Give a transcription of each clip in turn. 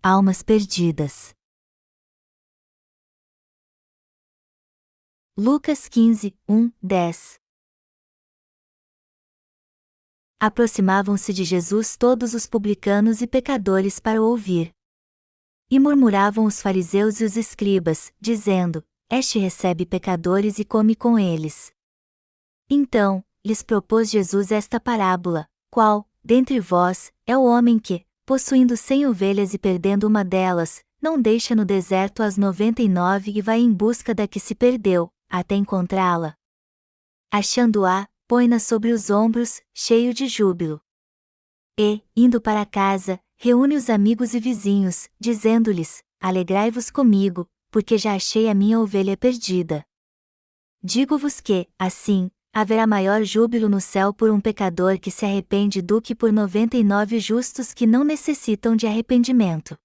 Almas perdidas. Lucas 15, 10. Aproximavam-se de Jesus todos os publicanos e pecadores para o ouvir. E murmuravam os fariseus e os escribas, dizendo: Este recebe pecadores e come com eles. Então, lhes propôs Jesus esta parábola: Qual, dentre vós, é o homem que, possuindo 100 ovelhas e perdendo uma delas, não deixa no deserto as 99 e vai em busca da que se perdeu, até encontrá-la? Achando-a, põe-na sobre os ombros, cheio de júbilo. E, indo para casa, reúne os amigos e vizinhos, dizendo-lhes: Alegrai-vos comigo, porque já achei a minha ovelha perdida. Digo-vos que, assim, haverá maior júbilo no céu por um pecador que se arrepende do que por 99 justos que não necessitam de arrependimento.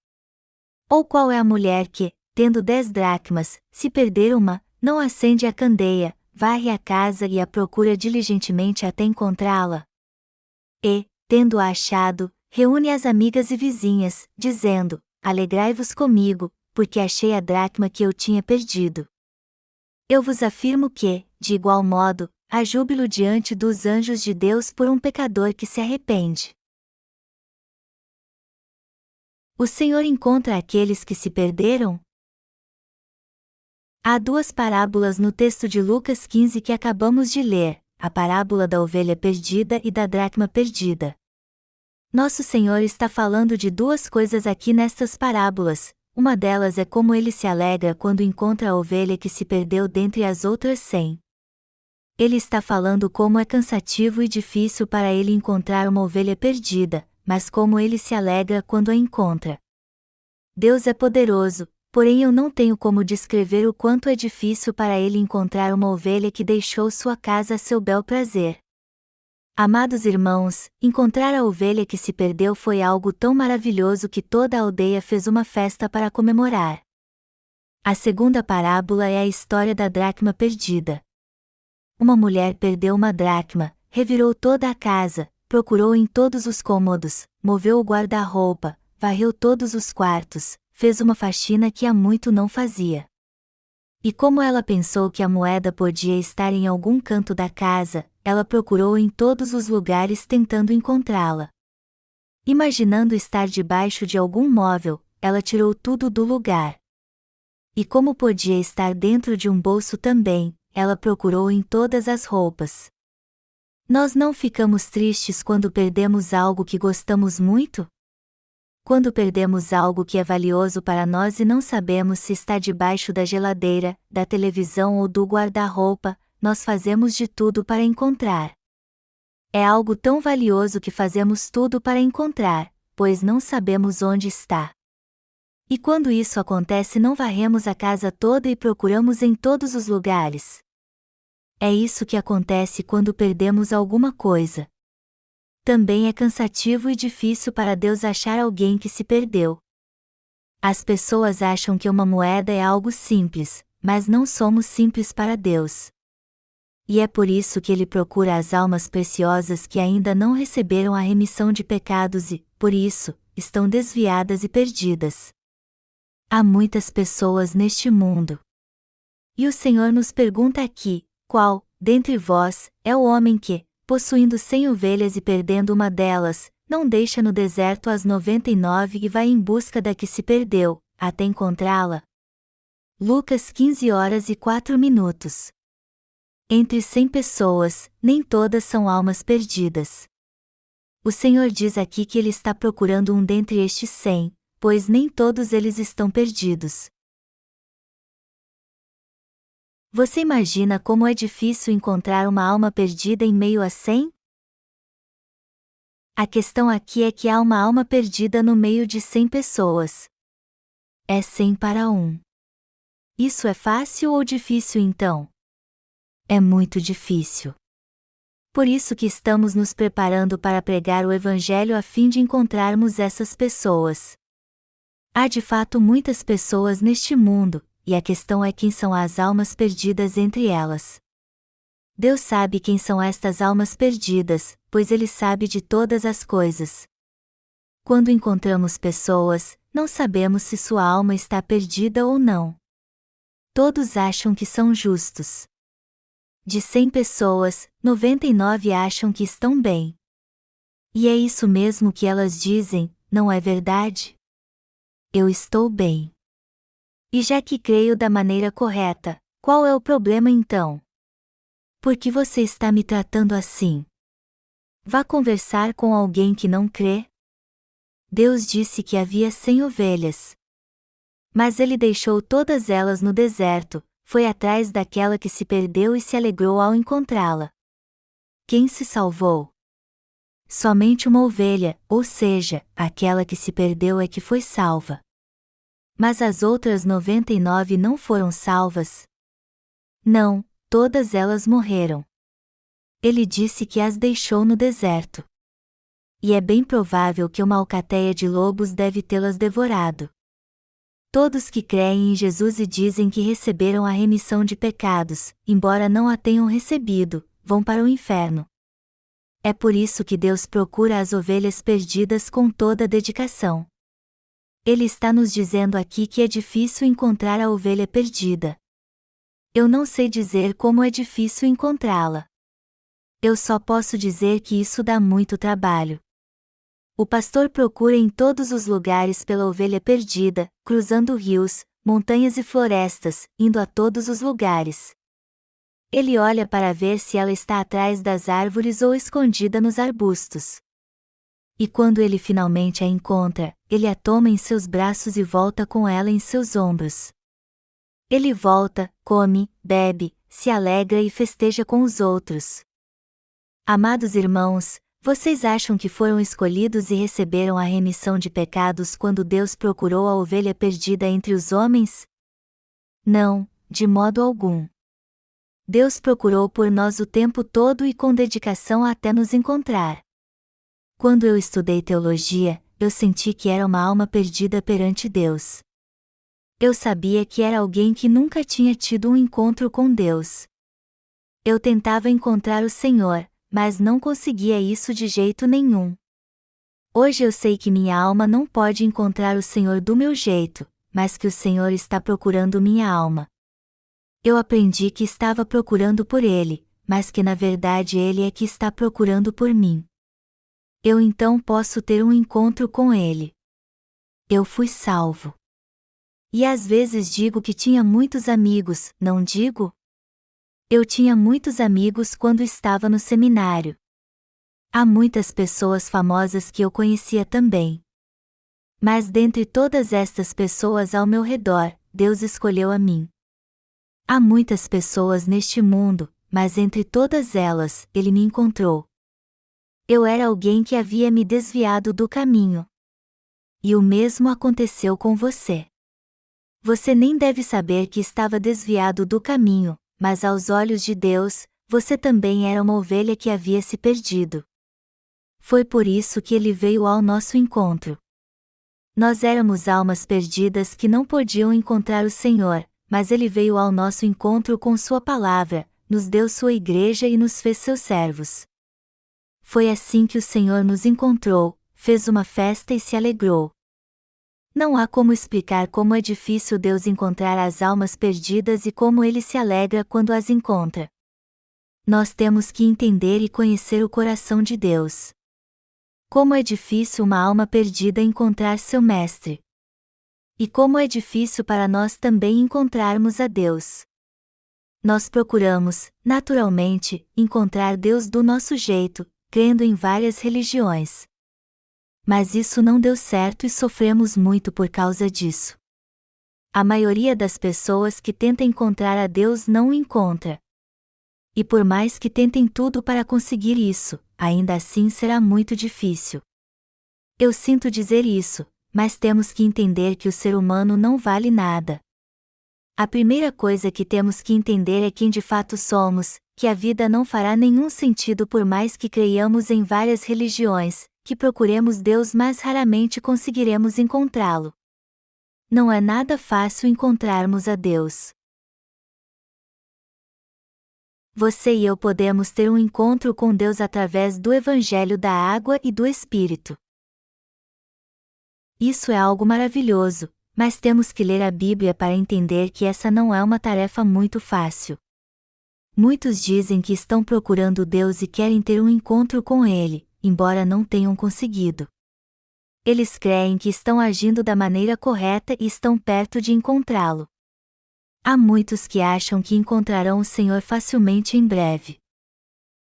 Ou qual é a mulher que, tendo 10 dracmas, se perder uma, não acende a candeia, varre a casa e a procura diligentemente até encontrá-la? E, tendo-a achado, reúne as amigas e vizinhas, dizendo: Alegrai-vos comigo, porque achei a dracma que eu tinha perdido. Eu vos afirmo que, de igual modo, há júbilo diante dos anjos de Deus por um pecador que se arrepende. O Senhor encontra aqueles que se perderam? Há duas parábolas no texto de Lucas 15 que acabamos de ler, a parábola da ovelha perdida e da dracma perdida. Nosso Senhor está falando de duas coisas aqui nestas parábolas. Uma delas é como ele se alegra quando encontra a ovelha que se perdeu dentre as outras 100. Ele está falando como é cansativo e difícil para ele encontrar uma ovelha perdida, mas como ele se alegra quando a encontra. Deus é poderoso, porém eu não tenho como descrever o quanto é difícil para ele encontrar uma ovelha que deixou sua casa a seu bel prazer. Amados irmãos, encontrar a ovelha que se perdeu foi algo tão maravilhoso que toda a aldeia fez uma festa para comemorar. A segunda parábola é a história da dracma perdida. Uma mulher perdeu uma dracma, revirou toda a casa, procurou em todos os cômodos, moveu o guarda-roupa, varreu todos os quartos, fez uma faxina que há muito não fazia. E como ela pensou que a moeda podia estar em algum canto da casa, ela procurou em todos os lugares tentando encontrá-la. Imaginando estar debaixo de algum móvel, ela tirou tudo do lugar. E como podia estar dentro de um bolso também, ela procurou em todas as roupas. Nós não ficamos tristes quando perdemos algo que gostamos muito? Quando perdemos algo que é valioso para nós e não sabemos se está debaixo da geladeira, da televisão ou do guarda-roupa, nós fazemos de tudo para encontrar. É algo tão valioso que fazemos tudo para encontrar, pois não sabemos onde está. E quando isso acontece, não varremos a casa toda e procuramos em todos os lugares. É isso que acontece quando perdemos alguma coisa. Também é cansativo e difícil para Deus achar alguém que se perdeu. As pessoas acham que uma moeda é algo simples, mas não somos simples para Deus. E é por isso que Ele procura as almas preciosas que ainda não receberam a remissão de pecados e, por isso, estão desviadas e perdidas. Há muitas pessoas neste mundo. E o Senhor nos pergunta aqui: qual, dentre vós, é o homem que, possuindo 100 ovelhas e perdendo uma delas, não deixa no deserto as 99 e vai em busca da que se perdeu, até encontrá-la? Lucas 15h04. Entre 100 pessoas, nem todas são almas perdidas. O Senhor diz aqui que Ele está procurando um dentre estes 100, pois nem todos eles estão perdidos. Você imagina como é difícil encontrar uma alma perdida em meio a 100? A questão aqui é que há uma alma perdida no meio de 100 pessoas. É 100 para 1. Isso é fácil ou difícil então? É muito difícil. Por isso que estamos nos preparando para pregar o Evangelho a fim de encontrarmos essas pessoas. Há de fato muitas pessoas neste mundo, e a questão é quem são as almas perdidas entre elas. Deus sabe quem são estas almas perdidas, pois Ele sabe de todas as coisas. Quando encontramos pessoas, não sabemos se sua alma está perdida ou não. Todos acham que são justos. De 100 pessoas, 99 acham que estão bem. E é isso mesmo que elas dizem, não é verdade? Eu estou bem. E já que creio da maneira correta, qual é o problema então? Por que você está me tratando assim? Vá conversar com alguém que não crê? Deus disse que havia 100 ovelhas. Mas ele deixou todas elas no deserto, foi atrás daquela que se perdeu e se alegrou ao encontrá-la. Quem se salvou? Somente uma ovelha, ou seja, aquela que se perdeu é que foi salva. Mas as outras 99 não foram salvas? Não, todas elas morreram. Ele disse que as deixou no deserto. E é bem provável que uma alcateia de lobos deve tê-las devorado. Todos que creem em Jesus e dizem que receberam a remissão de pecados, embora não a tenham recebido, vão para o inferno. É por isso que Deus procura as ovelhas perdidas com toda a dedicação. Ele está nos dizendo aqui que é difícil encontrar a ovelha perdida. Eu não sei dizer como é difícil encontrá-la. Eu só posso dizer que isso dá muito trabalho. O pastor procura em todos os lugares pela ovelha perdida, cruzando rios, montanhas e florestas, indo a todos os lugares. Ele olha para ver se ela está atrás das árvores ou escondida nos arbustos. E quando ele finalmente a encontra, ele a toma em seus braços e volta com ela em seus ombros. Ele volta, come, bebe, se alegra e festeja com os outros. Amados irmãos, vocês acham que foram escolhidos e receberam a remissão de pecados quando Deus procurou a ovelha perdida entre os homens? Não, de modo algum. Deus procurou por nós o tempo todo e com dedicação até nos encontrar. Quando eu estudei teologia, eu senti que era uma alma perdida perante Deus. Eu sabia que era alguém que nunca tinha tido um encontro com Deus. Eu tentava encontrar o Senhor, mas não conseguia isso de jeito nenhum. Hoje eu sei que minha alma não pode encontrar o Senhor do meu jeito, mas que o Senhor está procurando minha alma. Eu aprendi que estava procurando por Ele, mas que na verdade Ele é que está procurando por mim. Eu então posso ter um encontro com Ele. Eu fui salvo. E às vezes digo que tinha muitos amigos, não digo? Eu tinha muitos amigos quando estava no seminário. Há muitas pessoas famosas que eu conhecia também. Mas dentre todas estas pessoas ao meu redor, Deus escolheu a mim. Há muitas pessoas neste mundo, mas entre todas elas, Ele me encontrou. Eu era alguém que havia me desviado do caminho. E o mesmo aconteceu com você. Você nem deve saber que estava desviado do caminho, mas aos olhos de Deus, você também era uma ovelha que havia se perdido. Foi por isso que Ele veio ao nosso encontro. Nós éramos almas perdidas que não podiam encontrar o Senhor, mas Ele veio ao nosso encontro com Sua palavra, nos deu Sua igreja e nos fez seus servos. Foi assim que o Senhor nos encontrou, fez uma festa e se alegrou. Não há como explicar como é difícil Deus encontrar as almas perdidas e como Ele se alegra quando as encontra. Nós temos que entender e conhecer o coração de Deus. Como é difícil uma alma perdida encontrar seu Mestre. E como é difícil para nós também encontrarmos a Deus. Nós procuramos, naturalmente, encontrar Deus do nosso jeito, crendo em várias religiões. Mas isso não deu certo e sofremos muito por causa disso. A maioria das pessoas que tenta encontrar a Deus não o encontra. E por mais que tentem tudo para conseguir isso, ainda assim será muito difícil. Eu sinto dizer isso, mas temos que entender que o ser humano não vale nada. A primeira coisa que temos que entender é quem de fato somos, que a vida não fará nenhum sentido por mais que creiamos em várias religiões, que procuremos Deus mas raramente conseguiremos encontrá-lo. Não é nada fácil encontrarmos a Deus. Você e eu podemos ter um encontro com Deus através do Evangelho da Água e do Espírito. Isso é algo maravilhoso, mas temos que ler a Bíblia para entender que essa não é uma tarefa muito fácil. Muitos dizem que estão procurando Deus e querem ter um encontro com Ele, embora não tenham conseguido. Eles creem que estão agindo da maneira correta e estão perto de encontrá-lo. Há muitos que acham que encontrarão o Senhor facilmente em breve.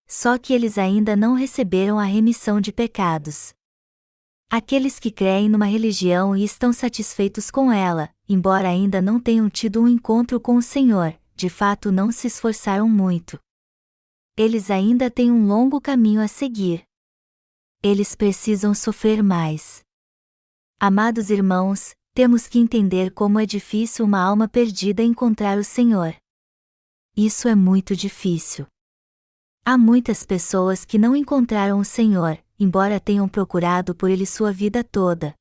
Só que eles ainda não receberam a remissão de pecados. Aqueles que creem numa religião e estão satisfeitos com ela, embora ainda não tenham tido um encontro com o Senhor, de fato não se esforçaram muito. Eles ainda têm um longo caminho a seguir. Eles precisam sofrer mais. Amados irmãos, temos que entender como é difícil uma alma perdida encontrar o Senhor. Isso é muito difícil. Há muitas pessoas que não encontraram o Senhor, embora tenham procurado por Ele sua vida toda.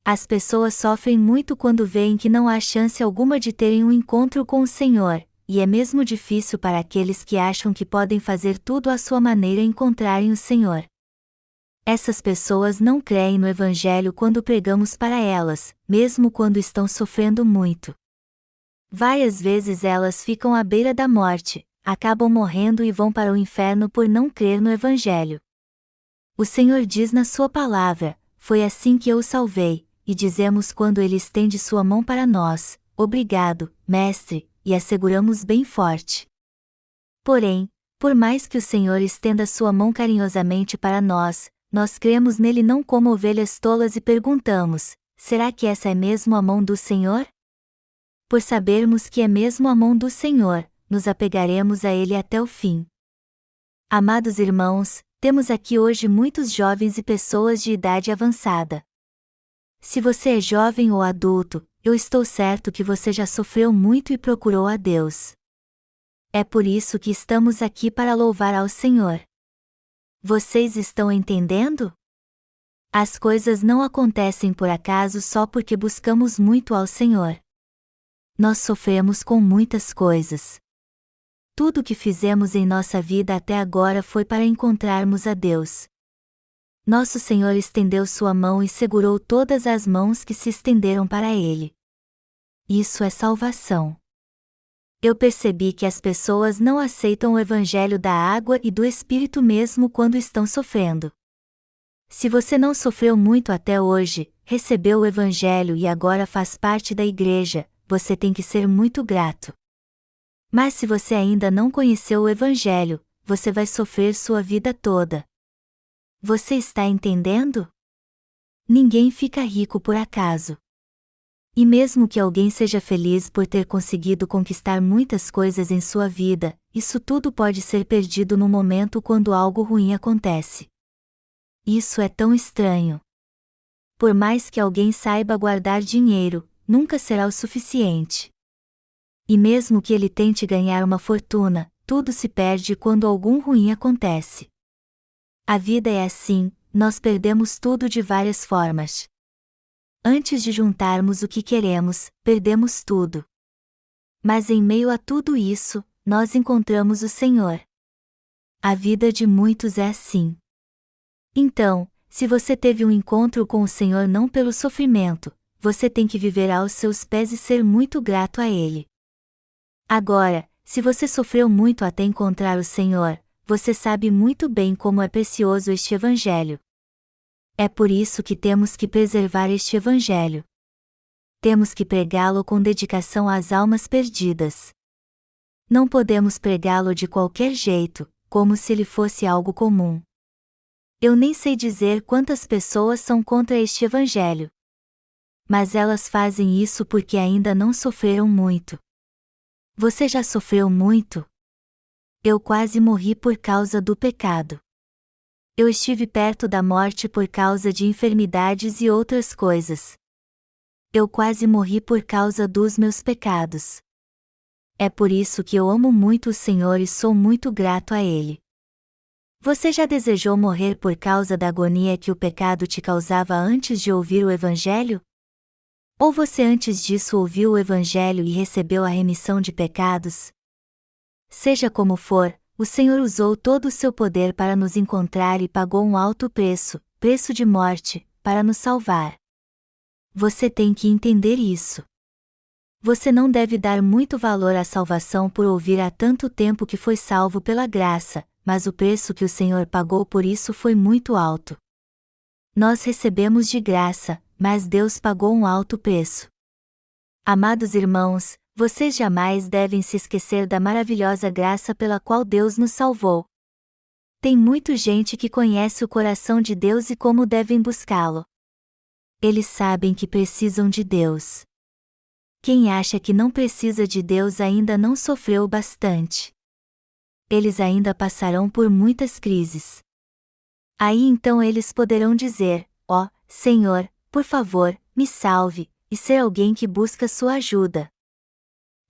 As pessoas sofrem muito quando veem que não há chance alguma de terem um encontro com o Senhor, e é mesmo difícil para aqueles que acham que podem fazer tudo à sua maneira encontrarem o Senhor. Essas pessoas não creem no Evangelho quando pregamos para elas, mesmo quando estão sofrendo muito. Várias vezes elas ficam à beira da morte, acabam morrendo e vão para o inferno por não crer no Evangelho. O Senhor diz na sua palavra: "Foi assim que eu o salvei", e dizemos quando Ele estende sua mão para nós: "Obrigado, Mestre", e asseguramos bem forte. Porém, por mais que o Senhor estenda sua mão carinhosamente para nós cremos nele não como ovelhas tolas e perguntamos: será que essa é mesmo a mão do Senhor? Por sabermos que é mesmo a mão do Senhor, nos apegaremos a Ele até o fim. Amados irmãos, temos aqui hoje muitos jovens e pessoas de idade avançada. Se você é jovem ou adulto, eu estou certo que você já sofreu muito e procurou a Deus. É por isso que estamos aqui para louvar ao Senhor. Vocês estão entendendo? As coisas não acontecem por acaso só porque buscamos muito ao Senhor. Nós sofremos com muitas coisas. Tudo o que fizemos em nossa vida até agora foi para encontrarmos a Deus. Nosso Senhor estendeu sua mão e segurou todas as mãos que se estenderam para Ele. Isso é salvação. Eu percebi que as pessoas não aceitam o Evangelho da água e do Espírito mesmo quando estão sofrendo. Se você não sofreu muito até hoje, recebeu o Evangelho e agora faz parte da igreja, você tem que ser muito grato. Mas se você ainda não conheceu o Evangelho, você vai sofrer sua vida toda. Você está entendendo? Ninguém fica rico por acaso. E mesmo que alguém seja feliz por ter conseguido conquistar muitas coisas em sua vida, isso tudo pode ser perdido no momento quando algo ruim acontece. Isso é tão estranho. Por mais que alguém saiba guardar dinheiro, nunca será o suficiente. E mesmo que ele tente ganhar uma fortuna, tudo se perde quando algum ruim acontece. A vida é assim, nós perdemos tudo de várias formas. Antes de juntarmos o que queremos, perdemos tudo. Mas em meio a tudo isso, nós encontramos o Senhor. A vida de muitos é assim. Então, se você teve um encontro com o Senhor não pelo sofrimento, você tem que viver aos seus pés e ser muito grato a Ele. Agora, se você sofreu muito até encontrar o Senhor, você sabe muito bem como é precioso este Evangelho. É por isso que temos que preservar este Evangelho. Temos que pregá-lo com dedicação às almas perdidas. Não podemos pregá-lo de qualquer jeito, como se ele fosse algo comum. Eu nem sei dizer quantas pessoas são contra este Evangelho. Mas elas fazem isso porque ainda não sofreram muito. Você já sofreu muito? Eu quase morri por causa do pecado. Eu estive perto da morte por causa de enfermidades e outras coisas. Eu quase morri por causa dos meus pecados. É por isso que eu amo muito o Senhor e sou muito grato a Ele. Você já desejou morrer por causa da agonia que o pecado te causava antes de ouvir o Evangelho? Ou você antes disso ouviu o Evangelho e recebeu a remissão de pecados? Seja como for, o Senhor usou todo o seu poder para nos encontrar e pagou um alto preço, preço de morte, para nos salvar. Você tem que entender isso. Você não deve dar muito valor à salvação por ouvir há tanto tempo que foi salvo pela graça, mas o preço que o Senhor pagou por isso foi muito alto. Nós recebemos de graça, mas Deus pagou um alto preço. Amados irmãos, vocês jamais devem se esquecer da maravilhosa graça pela qual Deus nos salvou. Tem muita gente que conhece o coração de Deus e como devem buscá-lo. Eles sabem que precisam de Deus. Quem acha que não precisa de Deus ainda não sofreu bastante. Eles ainda passarão por muitas crises. Aí então eles poderão dizer: ó, Senhor, por favor, me salve, e ser alguém que busca sua ajuda.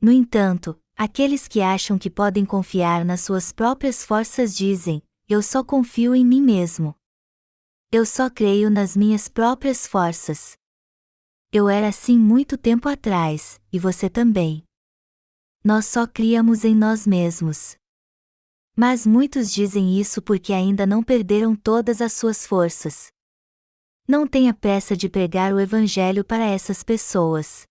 No entanto, aqueles que acham que podem confiar nas suas próprias forças dizem: eu só confio em mim mesmo. Eu só creio nas minhas próprias forças. Eu era assim muito tempo atrás, e você também. Nós só criamos em nós mesmos. Mas muitos dizem isso porque ainda não perderam todas as suas forças. Não tenha pressa de pregar o Evangelho para essas pessoas.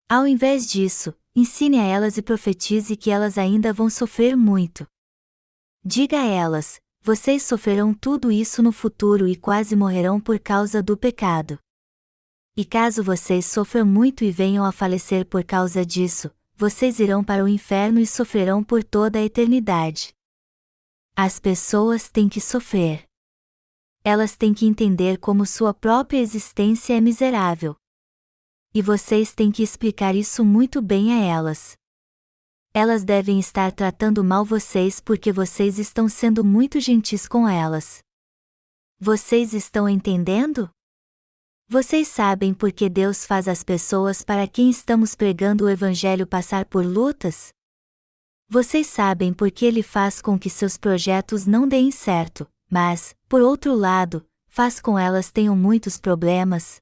Ao invés disso, ensine a elas e profetize que elas ainda vão sofrer muito. Diga a elas: vocês sofrerão tudo isso no futuro e quase morrerão por causa do pecado. E caso vocês sofram muito e venham a falecer por causa disso, vocês irão para o inferno e sofrerão por toda a eternidade. As pessoas têm que sofrer. Elas têm que entender como sua própria existência é miserável. E vocês têm que explicar isso muito bem a elas. Elas devem estar tratando mal vocês porque vocês estão sendo muito gentis com elas. Vocês estão entendendo? Vocês sabem por que Deus faz as pessoas para quem estamos pregando o Evangelho passar por lutas? Vocês sabem por que Ele faz com que seus projetos não deem certo, mas, por outro lado, faz com elas tenham muitos problemas?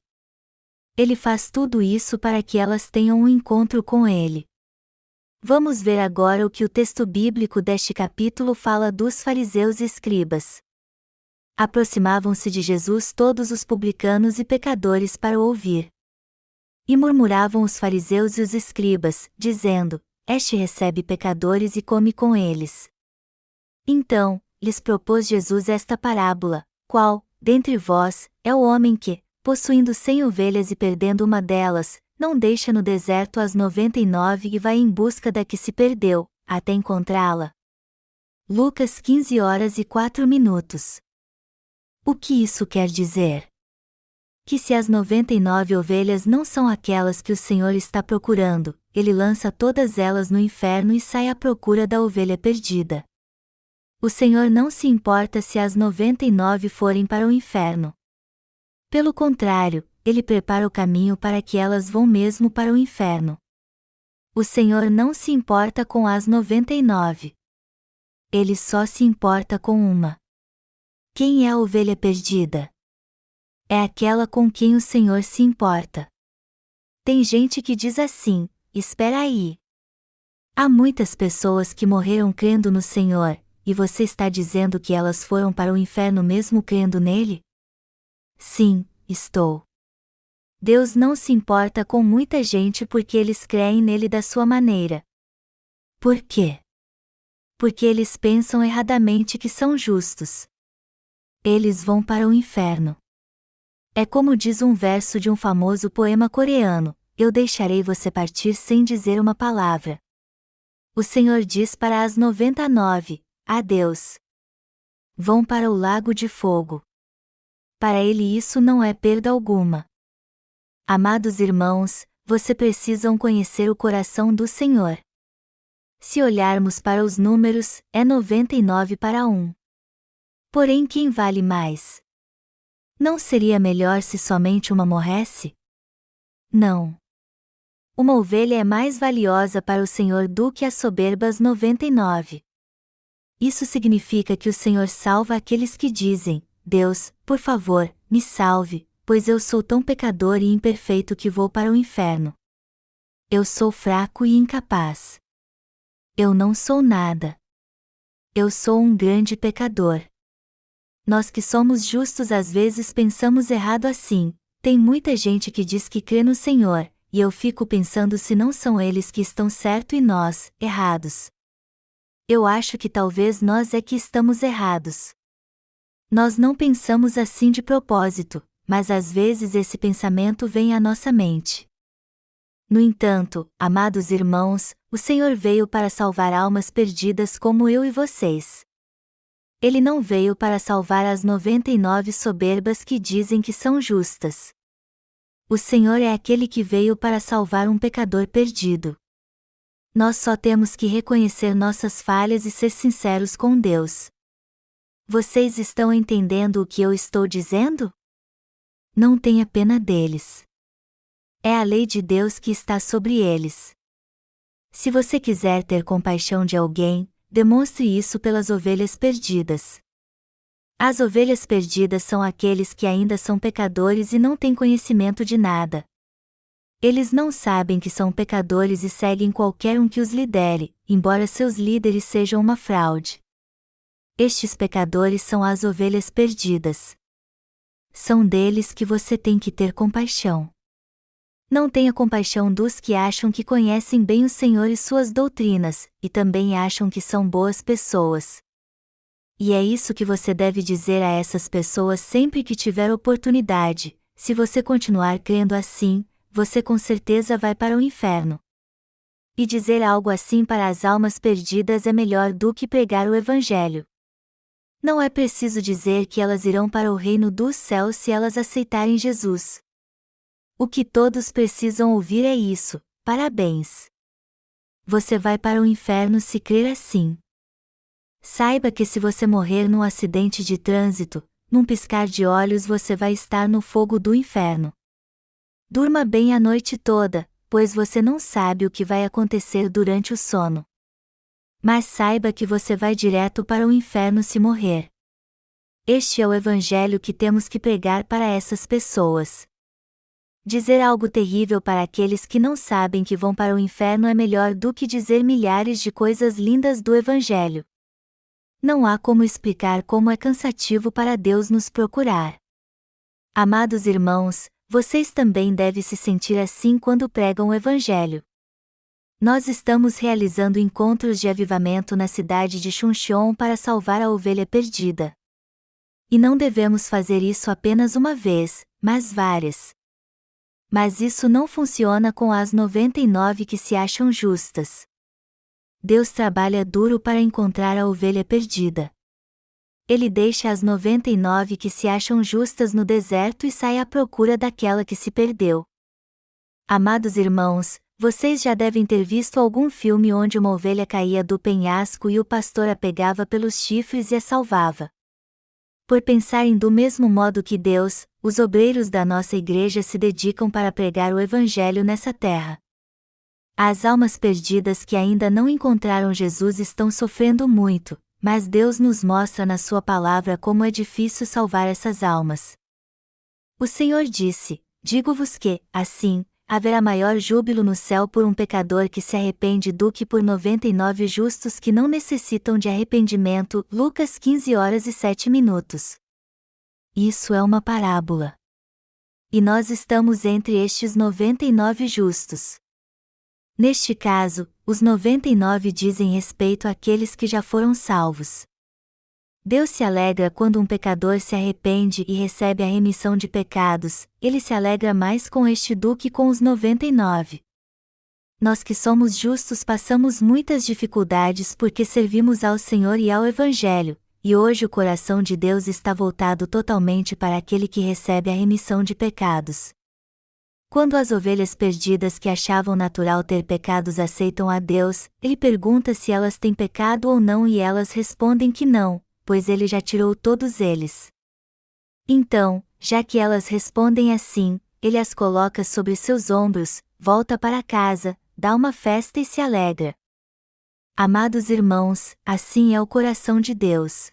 Ele faz tudo isso para que elas tenham um encontro com Ele. Vamos ver agora o que o texto bíblico deste capítulo fala dos fariseus e escribas. Aproximavam-se de Jesus todos os publicanos e pecadores para o ouvir. E murmuravam os fariseus e os escribas, dizendo: este recebe pecadores e come com eles. Então, lhes propôs Jesus esta parábola: qual, dentre vós, é o homem que, possuindo 100 ovelhas e perdendo uma delas, não deixa no deserto as 99 e vai em busca da que se perdeu, até encontrá-la? Lucas 15h04. O que isso quer dizer? Que se as 99 ovelhas não são aquelas que o Senhor está procurando, Ele lança todas elas no inferno e sai à procura da ovelha perdida. O Senhor não se importa se as 99 forem para o inferno. Pelo contrário, Ele prepara o caminho para que elas vão mesmo para o inferno. O Senhor não se importa com as 99. Ele só se importa com uma. Quem é a ovelha perdida? É aquela com quem o Senhor se importa. Tem gente que diz assim: espera aí. Há muitas pessoas que morreram crendo no Senhor, e você está dizendo que elas foram para o inferno mesmo crendo nele? Sim, estou. Deus não se importa com muita gente porque eles creem nele da sua maneira. Por quê? Porque eles pensam erradamente que são justos. Eles vão para o inferno. É como diz um verso de um famoso poema coreano: eu deixarei você partir sem dizer uma palavra. O Senhor diz para as 99, adeus. Vão para o lago de fogo. Para ele isso não é perda alguma. Amados irmãos, você precisam conhecer o coração do Senhor. Se olharmos para os números, é 99 para 1. Porém, quem vale mais? Não seria melhor se somente uma morresse? Não. Uma ovelha é mais valiosa para o Senhor do que as soberbas 99. Isso significa que o Senhor salva aqueles que dizem: Deus, por favor, me salve, pois eu sou tão pecador e imperfeito que vou para o inferno. Eu sou fraco e incapaz. Eu não sou nada. Eu sou um grande pecador. Nós que somos justos às vezes pensamos errado assim: Tem muita gente que diz que crê no Senhor, e eu fico pensando se não são eles que estão certo e nós, errados. Eu acho que talvez nós é que estamos errados. Nós não pensamos assim de propósito, mas às vezes esse pensamento vem à nossa mente. No entanto, amados irmãos, o Senhor veio para salvar almas perdidas como eu e vocês. Ele não veio para salvar as 99 soberbas que dizem que são justas. O Senhor é aquele que veio para salvar um pecador perdido. Nós só temos que reconhecer nossas falhas e ser sinceros com Deus. Vocês estão entendendo o que eu estou dizendo? Não tenha pena deles. É a lei de Deus que está sobre eles. Se você quiser ter compaixão de alguém, demonstre isso pelas ovelhas perdidas. As ovelhas perdidas são aqueles que ainda são pecadores e não têm conhecimento de nada. Eles não sabem que são pecadores e seguem qualquer um que os lidere, embora seus líderes sejam uma fraude. Estes pecadores são as ovelhas perdidas. São deles que você tem que ter compaixão. Não tenha compaixão dos que acham que conhecem bem o Senhor e suas doutrinas, e também acham que são boas pessoas. E é isso que você deve dizer a essas pessoas sempre que tiver oportunidade: se você continuar crendo assim, você com certeza vai para o inferno. E dizer algo assim para as almas perdidas é melhor do que pregar o Evangelho. Não é preciso dizer que elas irão para o reino dos céus se elas aceitarem Jesus. O que todos precisam ouvir é isso: parabéns. Você vai para o inferno se crer assim. Saiba que se você morrer num acidente de trânsito, num piscar de olhos você vai estar no fogo do inferno. Durma bem a noite toda, pois você não sabe o que vai acontecer durante o sono. Mas saiba que você vai direto para o inferno se morrer. Este é o Evangelho que temos que pregar para essas pessoas. Dizer algo terrível para aqueles que não sabem que vão para o inferno é melhor do que dizer milhares de coisas lindas do Evangelho. Não há como explicar como é cansativo para Deus nos procurar. Amados irmãos, vocês também devem se sentir assim quando pregam o Evangelho. Nós estamos realizando encontros de avivamento na cidade de Chuncheon para salvar a ovelha perdida. E não devemos fazer isso apenas uma vez, mas várias. Mas isso não funciona com as 99 que se acham justas. Deus trabalha duro para encontrar a ovelha perdida. Ele deixa as 99 que se acham justas no deserto e sai à procura daquela que se perdeu. Amados irmãos, vocês já devem ter visto algum filme onde uma ovelha caía do penhasco e o pastor a pegava pelos chifres e a salvava. Por pensarem do mesmo modo que Deus, os obreiros da nossa igreja se dedicam para pregar o Evangelho nessa terra. As almas perdidas que ainda não encontraram Jesus estão sofrendo muito, mas Deus nos mostra na sua palavra como é difícil salvar essas almas. O Senhor disse: digo-vos que, assim, haverá maior júbilo no céu por um pecador que se arrepende do que por 99 justos que não necessitam de arrependimento. Lucas 15h07. Isso é uma parábola. E nós estamos entre estes 99 justos. Neste caso, os 99 dizem respeito àqueles que já foram salvos. Deus se alegra quando um pecador se arrepende e recebe a remissão de pecados, ele se alegra mais com este do que com os 99. Nós que somos justos passamos muitas dificuldades porque servimos ao Senhor e ao Evangelho, e hoje o coração de Deus está voltado totalmente para aquele que recebe a remissão de pecados. Quando as ovelhas perdidas que achavam natural ter pecados aceitam a Deus, Ele pergunta se elas têm pecado ou não e elas respondem que não, pois Ele já tirou todos eles. Então, já que elas respondem assim, Ele as coloca sobre seus ombros, volta para casa, dá uma festa e se alegra. Amados irmãos, assim é o coração de Deus.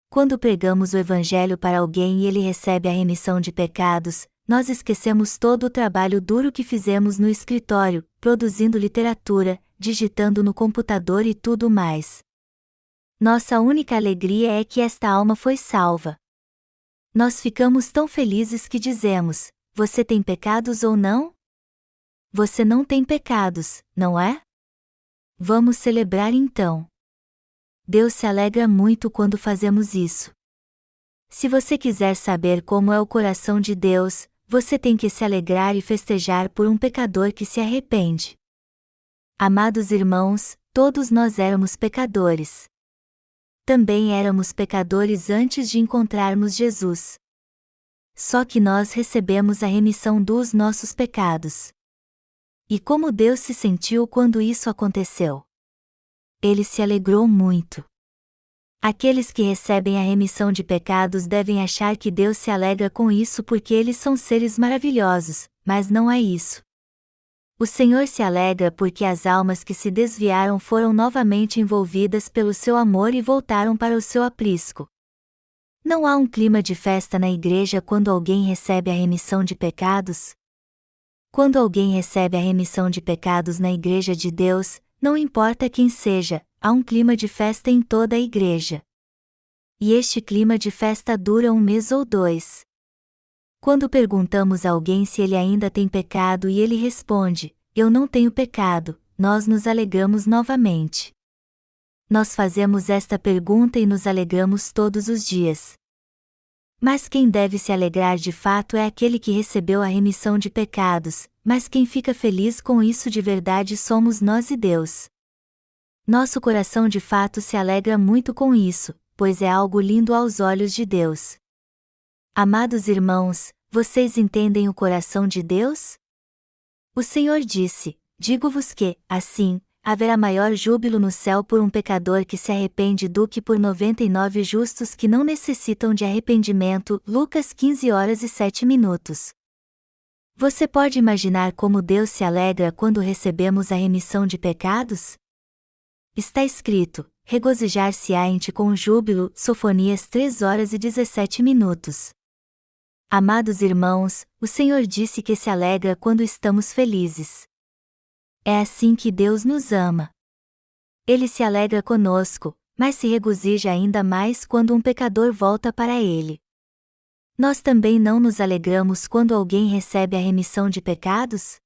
Quando pregamos o Evangelho para alguém e ele recebe a remissão de pecados, nós esquecemos todo o trabalho duro que fizemos no escritório, produzindo literatura, digitando no computador e tudo mais. Nossa única alegria é que esta alma foi salva. Nós ficamos tão felizes que dizemos: você tem pecados ou não? Você não tem pecados, não é? Vamos celebrar então. Deus se alegra muito quando fazemos isso. Se você quiser saber como é o coração de Deus, você tem que se alegrar e festejar por um pecador que se arrepende. Amados irmãos, todos nós éramos pecadores. Também éramos pecadores antes de encontrarmos Jesus. Só que nós recebemos a remissão dos nossos pecados. E como Deus se sentiu quando isso aconteceu? Ele se alegrou muito. Aqueles que recebem a remissão de pecados devem achar que Deus se alegra com isso porque eles são seres maravilhosos, mas não é isso. O Senhor se alegra porque as almas que se desviaram foram novamente envolvidas pelo seu amor e voltaram para o seu aprisco. Não há um clima de festa na igreja quando alguém recebe a remissão de pecados? Quando alguém recebe a remissão de pecados na igreja de Deus, não importa quem seja, há um clima de festa em toda a igreja. E este clima de festa dura 1 mês ou 2. Quando perguntamos a alguém se ele ainda tem pecado e ele responde: eu não tenho pecado, nós nos alegramos novamente. Nós fazemos esta pergunta e nos alegramos todos os dias. Mas quem deve se alegrar de fato é aquele que recebeu a remissão de pecados, mas quem fica feliz com isso de verdade somos nós e Deus. Nosso coração de fato se alegra muito com isso, pois é algo lindo aos olhos de Deus. Amados irmãos, vocês entendem o coração de Deus? O Senhor disse: digo-vos que, assim, haverá maior júbilo no céu por um pecador que se arrepende do que por 99 justos que não necessitam de arrependimento. Lucas 15h07. Você pode imaginar como Deus se alegra quando recebemos a remissão de pecados? Está escrito: regozijar-se-á em ti com júbilo. Sofonias 3h17. Amados irmãos, o Senhor disse que se alegra quando estamos felizes. É assim que Deus nos ama. Ele se alegra conosco, mas se regozija ainda mais quando um pecador volta para Ele. Nós também não nos alegramos quando alguém recebe a remissão de pecados?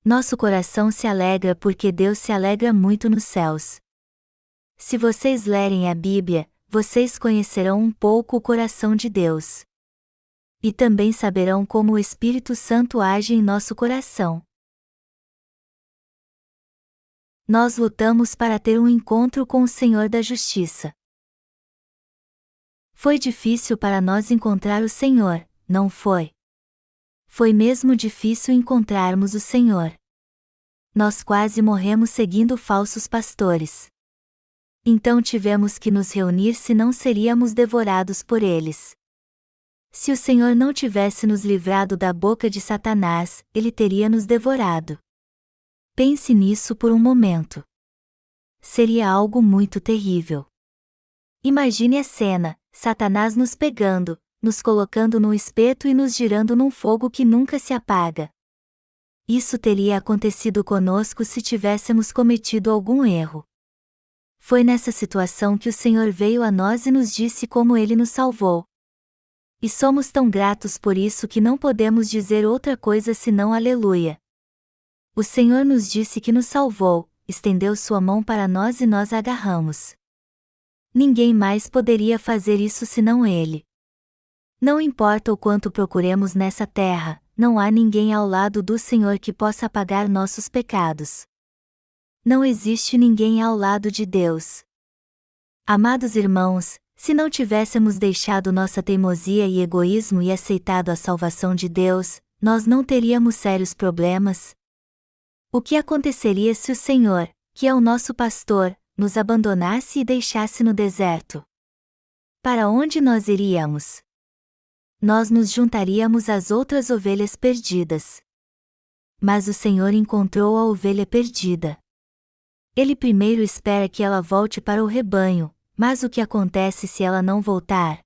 Nosso coração se alegra porque Deus se alegra muito nos céus. Se vocês lerem a Bíblia, vocês conhecerão um pouco o coração de Deus. E também saberão como o Espírito Santo age em nosso coração. Nós lutamos para ter um encontro com o Senhor da Justiça. Foi difícil para nós encontrar o Senhor, não foi? Foi mesmo difícil encontrarmos o Senhor. Nós quase morremos seguindo falsos pastores. Então tivemos que nos reunir se não seríamos devorados por eles. Se o Senhor não tivesse nos livrado da boca de Satanás, ele teria nos devorado. Pense nisso por um momento. Seria algo muito terrível. Imagine a cena: Satanás nos pegando, nos colocando num espeto e nos girando num fogo que nunca se apaga. Isso teria acontecido conosco se tivéssemos cometido algum erro. Foi nessa situação que o Senhor veio a nós e nos disse como Ele nos salvou. E somos tão gratos por isso que não podemos dizer outra coisa senão aleluia. O Senhor nos disse que nos salvou, estendeu sua mão para nós e nós a agarramos. Ninguém mais poderia fazer isso senão Ele. Não importa o quanto procuremos nessa terra, não há ninguém ao lado do Senhor que possa apagar nossos pecados. Não existe ninguém ao lado de Deus. Amados irmãos, se não tivéssemos deixado nossa teimosia e egoísmo e aceitado a salvação de Deus, nós não teríamos sérios problemas. O que aconteceria se o Senhor, que é o nosso pastor, nos abandonasse e deixasse no deserto? Para onde nós iríamos? Nós nos juntaríamos às outras ovelhas perdidas. Mas o Senhor encontrou a ovelha perdida. Ele primeiro espera que ela volte para o rebanho, mas o que acontece se ela não voltar?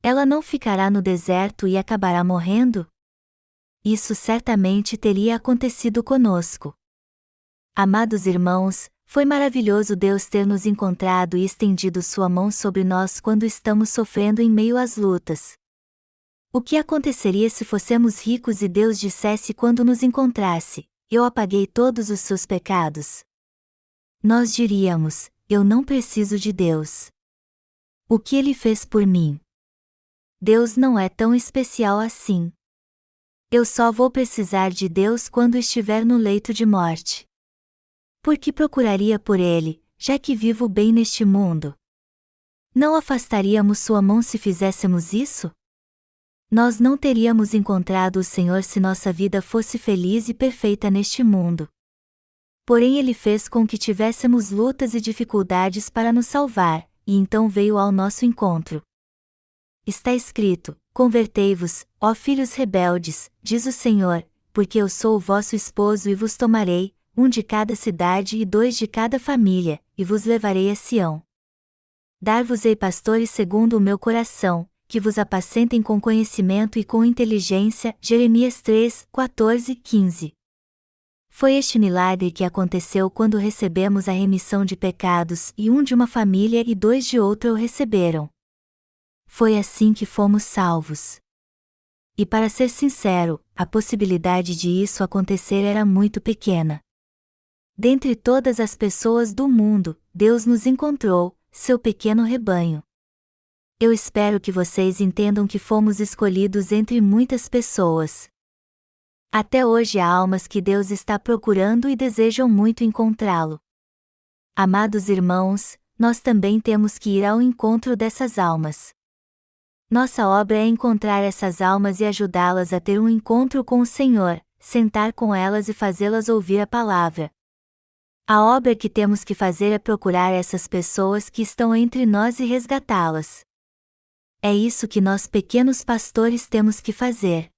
Ela não ficará no deserto e acabará morrendo? Isso certamente teria acontecido conosco. Amados irmãos, Foi maravilhoso Deus ter nos encontrado e estendido sua mão sobre nós quando estamos sofrendo em meio às lutas. O que aconteceria se fossemos ricos e Deus dissesse quando nos encontrasse: "Eu apaguei todos os seus pecados"? Nós diríamos: "Eu não preciso de Deus. O que Ele fez por mim? Deus não é tão especial assim. Eu só vou precisar de Deus quando estiver no leito de morte. Por que procuraria por Ele, já que vivo bem neste mundo? Não afastaríamos sua mão se fizéssemos isso? Nós não teríamos encontrado o Senhor se nossa vida fosse feliz e perfeita neste mundo. Porém Ele fez com que tivéssemos lutas e dificuldades para nos salvar, e então veio ao nosso encontro. Está escrito: "Convertei-vos, ó filhos rebeldes, diz o Senhor, porque eu sou o vosso esposo e vos tomarei, um de cada cidade e 2 de cada família, e vos levarei a Sião. Dar-vos-ei pastores segundo o meu coração, que vos apacentem com conhecimento e com inteligência." Jeremias 3, 14, 15. Foi este milagre que aconteceu quando recebemos a remissão de pecados e um de uma família e 2 de outra o receberam. Foi assim que fomos salvos. E para ser sincero, a possibilidade de isso acontecer era muito pequena. Dentre todas as pessoas do mundo, Deus nos encontrou, seu pequeno rebanho. Eu espero que vocês entendam que fomos escolhidos entre muitas pessoas. Até hoje há almas que Deus está procurando e desejam muito encontrá-lo. Amados irmãos, nós também temos que ir ao encontro dessas almas. Nossa obra é encontrar essas almas e ajudá-las a ter um encontro com o Senhor, sentar com elas e fazê-las ouvir a palavra. A obra que temos que fazer é procurar essas pessoas que estão entre nós e resgatá-las. É isso que nós pequenos pastores temos que fazer.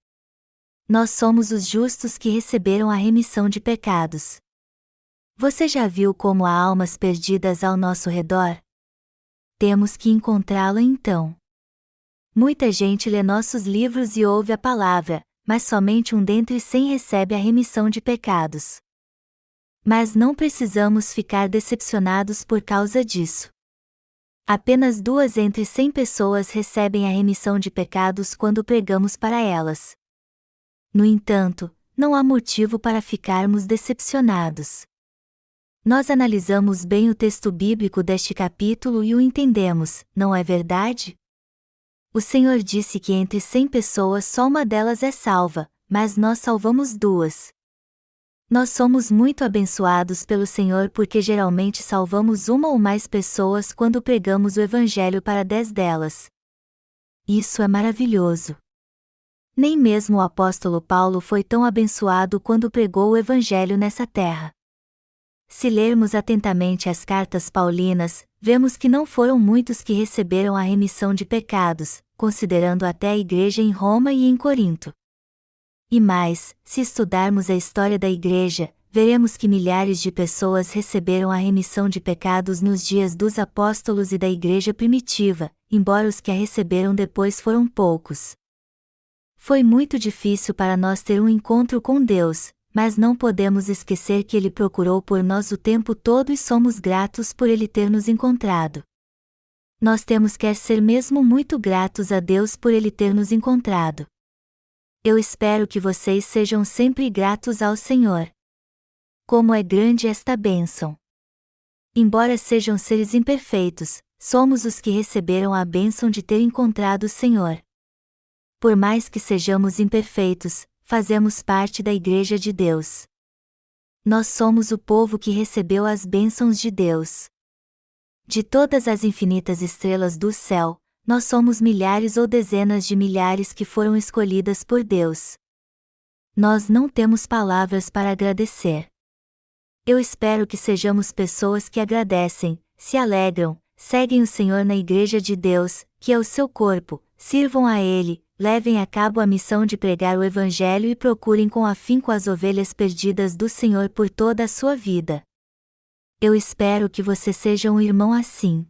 Nós somos os justos que receberam a remissão de pecados. Você já viu como há almas perdidas ao nosso redor? Temos que encontrá-la então. Muita gente lê nossos livros e ouve a palavra, mas somente um dentre 100 recebe a remissão de pecados. Mas não precisamos ficar decepcionados por causa disso. Apenas 2 entre 100 pessoas recebem a remissão de pecados quando pregamos para elas. No entanto, não há motivo para ficarmos decepcionados. Nós analisamos bem o texto bíblico deste capítulo e o entendemos, não é verdade? O Senhor disse que entre 100 pessoas só uma delas é salva, mas nós salvamos 2. Nós somos muito abençoados pelo Senhor porque geralmente salvamos uma ou mais pessoas quando pregamos o Evangelho para 10 delas. Isso é maravilhoso. Nem mesmo o apóstolo Paulo foi tão abençoado quando pregou o Evangelho nessa terra. Se lermos atentamente as cartas paulinas, vemos que não foram muitos que receberam a remissão de pecados, considerando até a igreja em Roma e em Corinto. E mais, se estudarmos a história da igreja, veremos que milhares de pessoas receberam a remissão de pecados nos dias dos apóstolos e da igreja primitiva, embora os que a receberam depois foram poucos. Foi muito difícil para nós ter um encontro com Deus, mas não podemos esquecer que Ele procurou por nós o tempo todo e somos gratos por Ele ter nos encontrado. Nós temos que ser mesmo muito gratos a Deus por Ele ter nos encontrado. Eu espero que vocês sejam sempre gratos ao Senhor. Como é grande esta bênção! Embora sejam seres imperfeitos, somos os que receberam a bênção de ter encontrado o Senhor. Por mais que sejamos imperfeitos, fazemos parte da Igreja de Deus. Nós somos o povo que recebeu as bênçãos de Deus. De todas as infinitas estrelas do céu, nós somos milhares ou dezenas de milhares que foram escolhidas por Deus. Nós não temos palavras para agradecer. Eu espero que sejamos pessoas que agradecem, se alegram, seguem o Senhor na Igreja de Deus, que é o seu corpo, sirvam a Ele, levem a cabo a missão de pregar o Evangelho e procurem com afinco as ovelhas perdidas do Senhor por toda a sua vida. Eu espero que você seja um irmão assim.